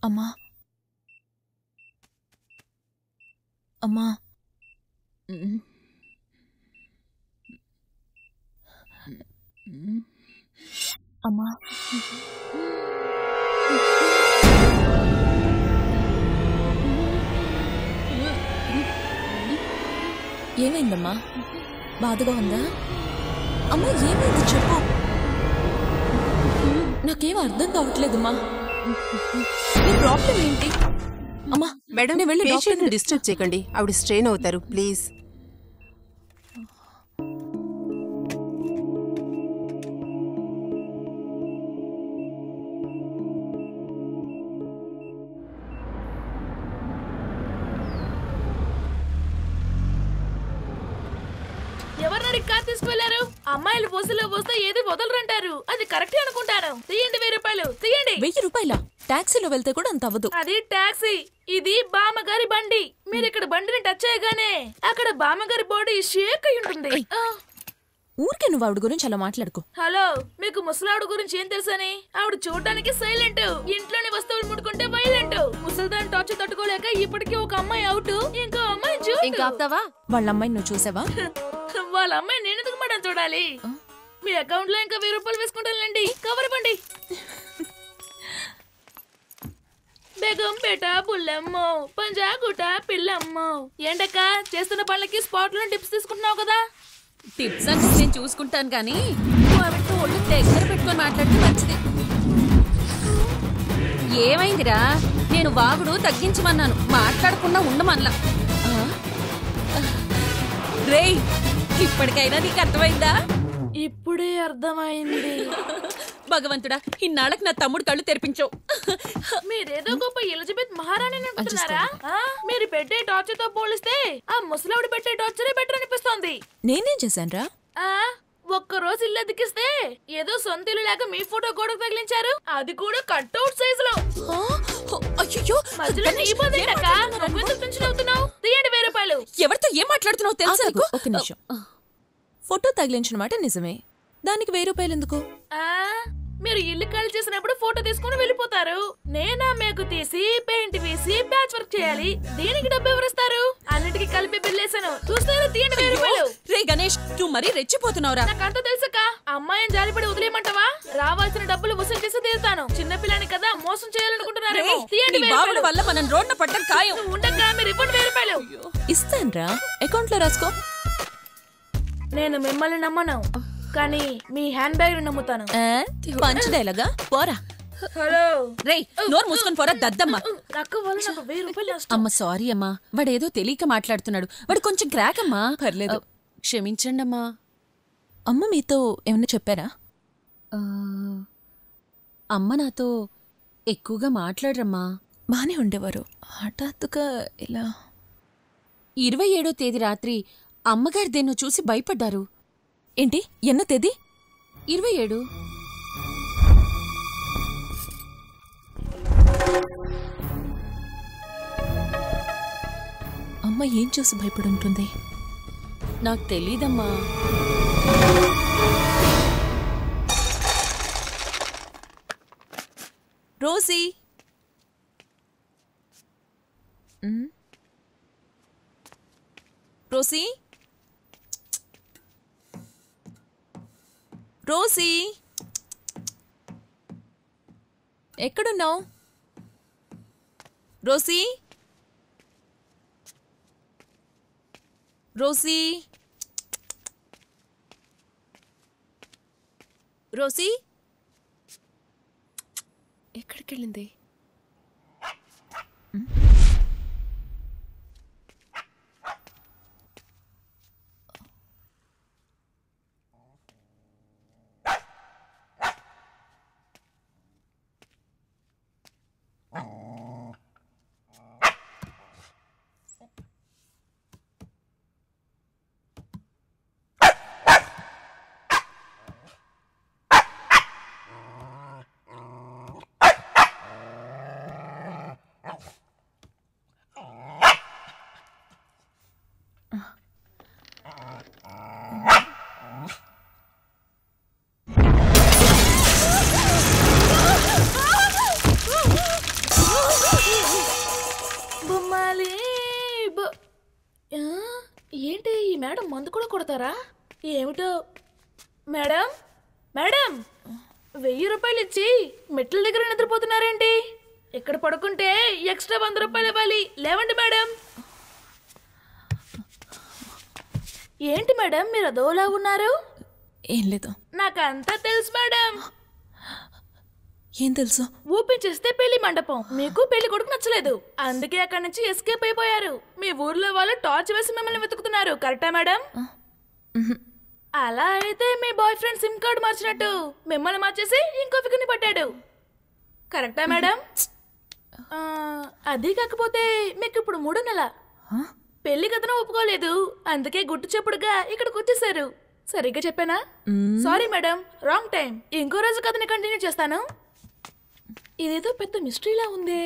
అమ్మా అమ్మా అమ్మా ఏమైందమ్మా? బాధగా ఉందా? అమ్మా ఏమైంది చెప్పు. నాకేం అర్థం కావట్లేదమ్మా. నీ ప్రాబ్లం ఏంటి? అమ్మా మేడం, నేను వెళ్ళి డాక్టర్ని డిస్టర్బ్ చేయకండి, ఆవిడ స్ట్రెయిన్ అవుతారు ప్లీజ్. ఎవరిని కార్ తీసుకువెళ్లారు? అమ్మాయిలు బస్సులో వస్తే ఏది వదలరంటారు. అది కరెక్ట్ అనుకుంటాను. తీయండి 1000 రూపాయలు, తీయండి. 1000 రూపాయలా? టాక్సీలో వెళ్తే కూడా అంత అవ్వదు. అది టాక్సీ, ఇది బామ్మగారి బండి. మీరు ఇక్కడ బండిని టచ్ చేయగానే అక్కడ బామ్మగారి బాడీ షేక్ అయి ఉంటుంది. ఊరికే నువ్వు ఆవిడ గురించి అలా మాట్లాడుకో. హలో, మీకు ముసలావిడ గురించి ఏం తెలుసని? ఆవిడ చూడడానికి సైలెంట్, ఇంట్లోని వస్తువులు ముట్టుకుంటే వైలెంట్. ముసలిదాన్ని టార్చర్ తట్టుకోలేక ఇప్పటికీ ఒక అమ్మాయి అవుట్, ఇంకో అమ్మాయి ఇంకా ఆపుతావా? వాళ్ళ అమ్మాయిని నువ్వు చూసావా? వాళ్ళ అమ్మాయి నేను ఎందుకు మేడం చూడాలి? మీ అకౌంట్ లో ఇంకా 1000 రూపాయలు వేసుకుంటానండి. కవర్ ఇవ్వండి. బేగంపేట బుల్లమ్మో, పంజాగుట పిల్లమ్మో. ఏంటక్క చేస్తున్న పనులకి స్పాట్ లో టిప్స్ తీసుకుంటున్నావు కదా? టిప్స్ అంటే నేను చూసుకుంటాను కానీ ఆవిడతో ఒళ్ళు దగ్గర పెట్టుకొని మాట్లాడితే మంచిది. ఏమైందిరా? నేను వాగుడు తగ్గించమన్నాను, మాట్లాడకుండా ఉండమల్లా. రేయ్, ఇప్పటికైనా నీకు అర్థమైందా? ఇప్పుడే అర్థమైంది. భగవంతుడా, ఇన్నాళ్ళకి నా తమ్ముడు కళ్ళు తెరిపించావు. మీరేదో గొప్ప ఎలిజబెత్ మహారాణి అనుకుంటున్నారా? మీరు పెట్టే టార్చర్ తో పోలిస్తే ఆ ముసలావిడ పెట్టే టార్చరే బెటర్ అనిపిస్తోంది. నేనేం చేశానురా? ఒక్కరోజు ఇల్లు అతికిస్తే ఏదో సొంత ఇల్లు లేక మీ ఫోటో గోడకు తగిలించారు, అది కూడా కట్అవుట్ సైజులో. అయ్యో, మధ్యలో నీ బాధ ఏంటక్క? నువ్వెందుకు టెన్షన్ అవుతున్నావు? తీయండి 1000 రూపాయలు. ఎవరితో ఏం మాట్లాడుతున్నావు తెలుసా? ఒక నిమిషం. ఫోటో తగిలించిన మాట నిజమే, దానికి 1000 రూపాయలు ఎందుకు? మీరు ఇల్లు ఖాళీ చేసినప్పుడు ఫోటో తీసుకుని వెళ్ళిపోతారు. నేనా మేకు తీసి పెయింట్ వేసి ప్యాచ్ వర్క్ చేయాలి. దీనికి డబ్బు ఎవరిస్తారు? అన్నిటికీ కలిపి బిల్లేసాను, చూస్తారు. తీయండి 1000 రూపాయలు. రే గణేష్, నువ్వు మరీ రెచ్చిపోతున్నావురా. నాకంతా తెలుసక్క. అమ్మాయిని జాలిపడి వదిలేయమంటావా? రావాల్సిన డబ్బులు వసూలు చేసి తీరుతాను. చిన్నపిల్లని కదా మోసం చేయాలనుకుంటున్నారు. తీయండి 1000 రూపాయలు. వల్ల మనం రోడ్న పడ్డం ఖాయం. ఉండగా మీరు ఇవ్వండి 1000 రూపాయలు. ఇస్తానురా, అకౌంట్ లో రాసుకో. నేను మిమ్మల్ని నమ్మను, కానీ మీ హ్యాండ్ బ్యాగ్ నమ్ముతాను. పంచ్ డైలాగా? పోరా. హలో రే, నోరు మూసుకొని పోరా దద్దమ్మ. అక్క వల్ల నాకు 1000 రూపాయలు నష్టం. అమ్మ సారీ అమ్మా, వాడేదో తెలియక మాట్లాడుతున్నాడు. వాడు కొంచెం క్రాక్ అమ్మా. పర్లేదు, క్షమించండి అమ్మా. అమ్మ మీతో ఏమన్నా చెప్పారా? అమ్మ నాతో ఎక్కువగా మాట్లాడరమ్మా. బానే ఉండేవారు, హఠాత్తుగా ఇలా. 27వ తేదీ రాత్రి అమ్మగారు దేన్నో చూసి భయపడ్డారు. ఏంటి? ఎన్నో తేదీ? 27. అమ్మ ఏం చూసి భయపడి ఉంటుంది? నాకు తెలీదమ్మా. రోసీ, రోసీ, రోసీ, ఎక్కడున్నావు? రోసీ, రోసీ, రోసీ, ఎక్కడికి వెళ్ళింది? డాక్టర్ మందు కూడా కొడతారా ఏమిటో? మేడం మేడం 1000 రూపాయలు ఇచ్చి మెట్ల దగ్గర నిద్రపోతున్నారేంటి? ఇక్కడ పడుకుంటే ఎక్స్ట్రా 100 రూపాయలు ఇవ్వాలి. లేవండి మేడం. ఏంటి మేడం మీరు అదోలా ఉన్నారు? ఏం లేదు. నాకంతా తెలుసు మేడం. ఏం తెలుసు? ఓపెన్ చేస్తే పెళ్లి మండపం, మీకు పెళ్లి కొడుకు నచ్చలేదు, అందుకే అక్కడి నుంచి ఎస్కేప్ అయిపోయారు. మీ ఊర్లో వాళ్ళు టార్చ్ వేసి మిమ్మల్ని వెతుకుతున్నారు. కరెక్టా మేడం? అలా అయితే మీ బాయ్ ఫ్రెండ్ సిమ్ కార్డ్ మార్చినట్టు మిమ్మల్ని మార్చేసి ఇంకో ఫిగర్ని పట్టాడు. కరెక్టా మేడం? అది కాకపోతే మీకు ఇప్పుడు 3వ నెల. పెళ్లి కథను ఒప్పుకోలేదు, అందుకే గుట్టు చెప్పుడుగా ఇక్కడికి వచ్చేసారు. సరిగ్గా చెప్పానా? Sorry madam, wrong time. ఇంకో రోజు కథని కంటిన్యూ చేస్తాను. ఇదేదో పెద్ద మిస్టరీలా ఉందే.